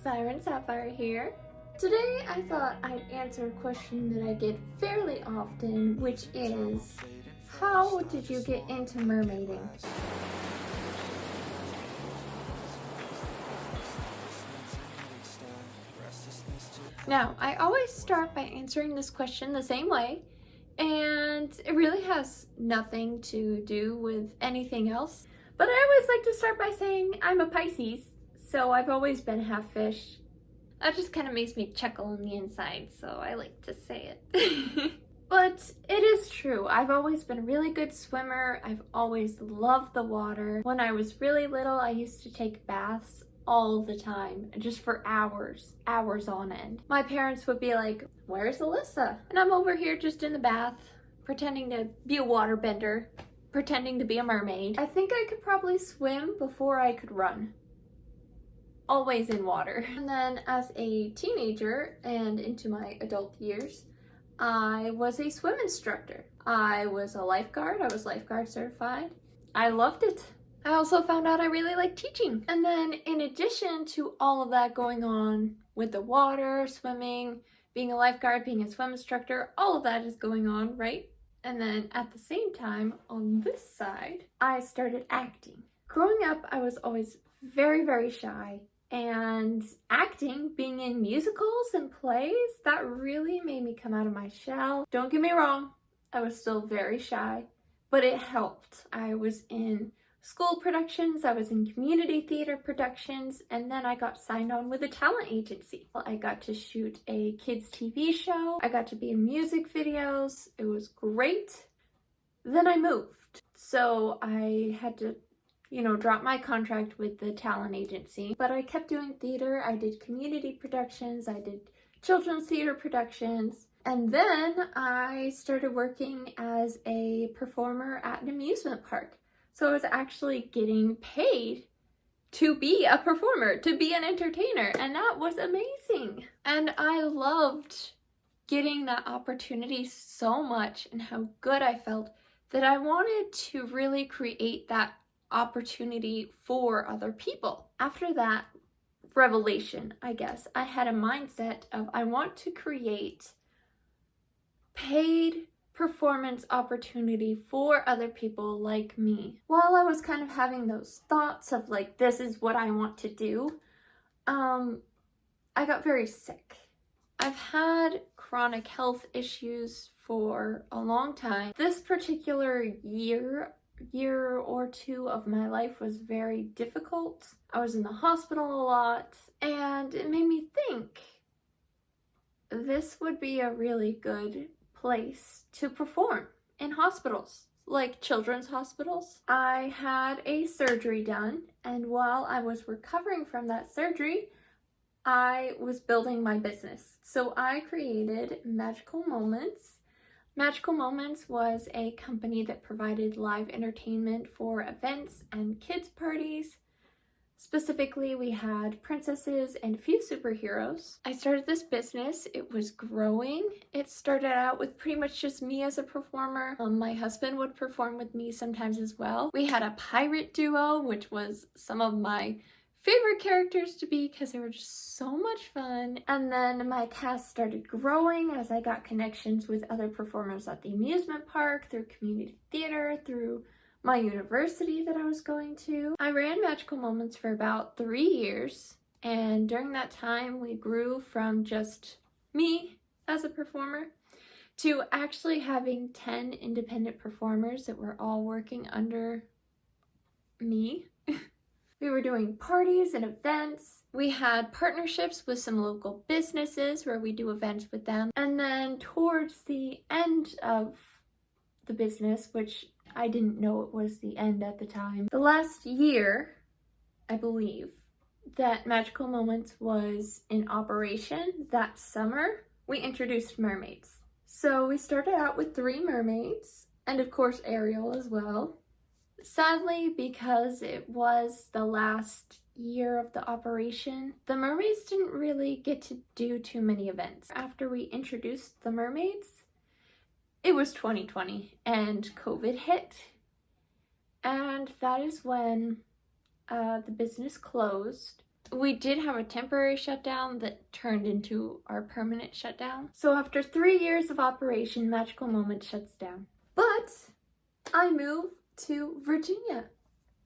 Siren Sapphire here. Today I thought I'd answer a question that I get fairly often, which is, how did you get into mermaiding? Now, I always start by answering this question the same way, and it really has nothing to do with anything else. But I always like to start by saying I'm a Pisces, so I've always been half fish. That just kind of makes me chuckle on the inside, so I like to say it. But it is true. I've always been a really good swimmer. I've always loved the water. When I was really little, I used to take baths all the time, just for hours on end. My parents would be like, "Where's Alyssa?" And I'm over here just in the bath, pretending to be a waterbender, pretending to be a mermaid. I think I could probably swim before I could run. Always in water. And then as a teenager and into my adult years, I was a swim instructor. I was a lifeguard. I was lifeguard certified. I loved it. I also found out I really like teaching. And then in addition to all of that going on with the water, swimming, being a lifeguard, being a swim instructor, all of that is going on, right? And then at the same time, on this side, I started acting. Growing up, I was always very, very shy. And acting, being in musicals and plays, that really made me come out of my shell. Don't get me wrong, I was still very shy, but it helped. I was in school productions, I was in community theater productions, and then I got signed on with a talent agency. I got to shoot a kids' TV show, I got to be in music videos, it was great. Then I moved, so I had to drop my contract with the talent agency, but I kept doing theater. I did community productions, I did children's theater productions, and then I started working as a performer at an amusement park. So I was actually getting paid to be a performer, to be an entertainer, and that was amazing. And I loved getting that opportunity so much and how good I felt that I wanted to really create that opportunity for other people. After that revelation, I guess, I had a mindset of I want to create paid performance opportunity for other people like me. While I was kind of having those thoughts of like, this is what I want to do, I got very sick. I've had chronic health issues for a long time. This particular year or two of my life was very difficult. I was in the hospital a lot, and it made me think this would be a really good place to perform in hospitals, like children's hospitals. I had a surgery done, and while I was recovering from that surgery, I was building my business. So I created Magical Moments. Magical Moments was a company that provided live entertainment for events and kids' parties. Specifically, we had princesses and a few superheroes. I started this business. It was growing. It started out with pretty much just me as a performer. My husband would perform with me sometimes as well. We had a pirate duo, which was some of my favorite characters to be because they were just so much fun. And then my cast started growing as I got connections with other performers at the amusement park, through community theater, through my university that I was going to. I ran Magical Moments for about 3 years, and during that time we grew from just me as a performer to actually having 10 independent performers that were all working under me. We were doing parties and events. We had partnerships with some local businesses where we do events with them. And then towards the end of the business, which I didn't know it was the end at the time, the last year, I believe, that Magical Moments was in operation, that summer, we introduced Mermaids. So we started out with 3 mermaids, and of course Ariel as well. Sadly, because it was the last year of the operation, the mermaids didn't really get to do too many events. After we introduced the mermaids, it was 2020 and COVID hit, and that is when the business closed. We did have a temporary shutdown that turned into our permanent shutdown. So after 3 years of operation, Magical Moment shuts down. But I moved to Virginia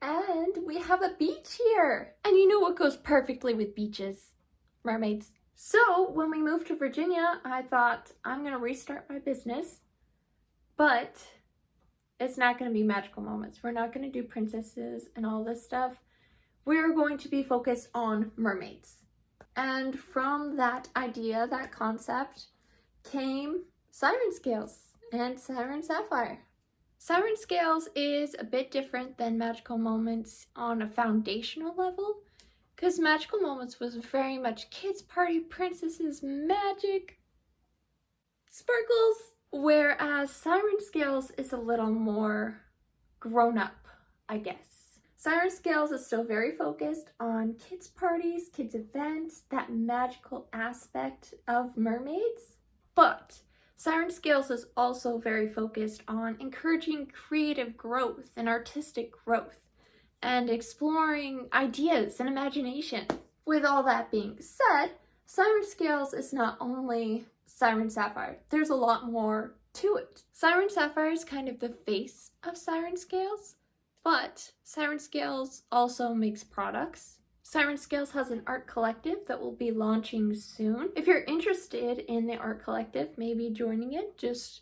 and we have a beach here. And you know what goes perfectly with beaches? Mermaids. So when we moved to Virginia, I thought I'm gonna restart my business, but it's not gonna be Magical Moments. We're not gonna do princesses and all this stuff. We're going to be focused on mermaids. And from that idea, that concept, came Siren Scales and Siren Sapphire. Siren Scales is a bit different than Magical Moments on a foundational level, because Magical Moments was very much kids party, princesses, magic, sparkles, whereas Siren Scales is a little more grown up, I guess. Siren Scales is still very focused on kids parties, kids events, that magical aspect of mermaids, but Siren Scales is also very focused on encouraging creative growth and artistic growth and exploring ideas and imagination. With all that being said, Siren Scales is not only Siren Sapphire. There's a lot more to it. Siren Sapphire is kind of the face of Siren Scales, but Siren Scales also makes products. Siren Scales has an art collective that will be launching soon. If you're interested in the art collective, maybe joining it, just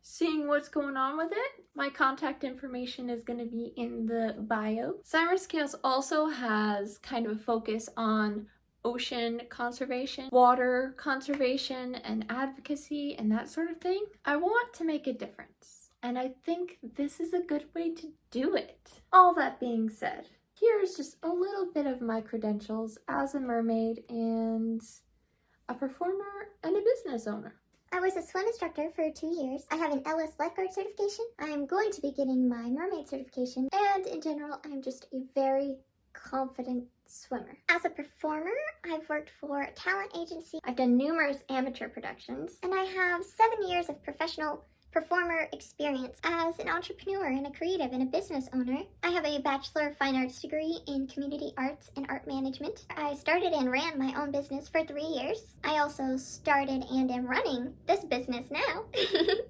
seeing what's going on with it, my contact information is going to be in the bio. Siren Scales also has kind of a focus on ocean conservation, water conservation, and advocacy, and that sort of thing. I want to make a difference, and I think this is a good way to do it. All that being said, here's just a little bit of my credentials as a mermaid and a performer and a business owner. I was a swim instructor for 2 years. I have an Ellis lifeguard certification. I'm going to be getting my mermaid certification. And in general, I'm just a very confident swimmer. As a performer, I've worked for a talent agency. I've done numerous amateur productions. And I have 7 years of professional performer experience as an entrepreneur and a creative and a business owner. I have a Bachelor of Fine Arts degree in Community Arts and Art Management. I started and ran my own business for 3 years. I also started and am running this business now.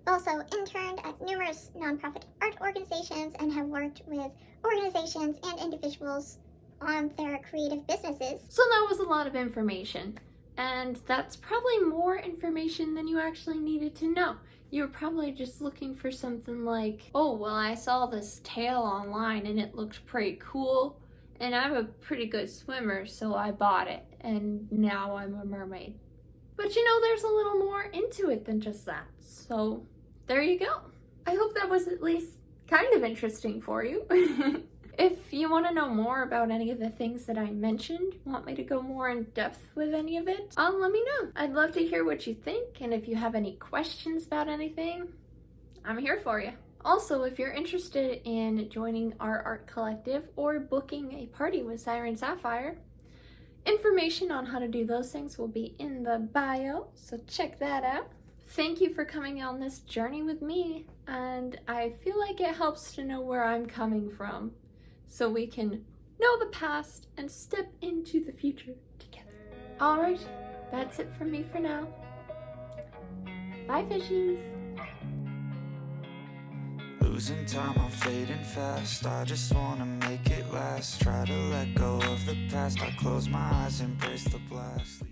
Also interned at numerous nonprofit art organizations and have worked with organizations and individuals on their creative businesses. So that was a lot of information, and that's probably more information than you actually needed to know. You're probably just looking for something like, oh, well, I saw this tail online and it looked pretty cool, and I'm a pretty good swimmer, so I bought it, and now I'm a mermaid. But you know, there's a little more into it than just that, so there you go. I hope that was at least kind of interesting for you. If you want to know more about any of the things that I mentioned, want me to go more in depth with any of it, let me know. I'd love to hear what you think, and if you have any questions about anything, I'm here for you. Also, if you're interested in joining our art collective or booking a party with Siren Sapphire, information on how to do those things will be in the bio, so check that out. Thank you for coming on this journey with me, and I feel like it helps to know where I'm coming from, so we can know the past and step into the future together. Alright, that's it from me for now. Bye, fishies! Losing time, I'm fading fast. I just wanna make it last. Try to let go of the past. I close my eyes, embrace the blast.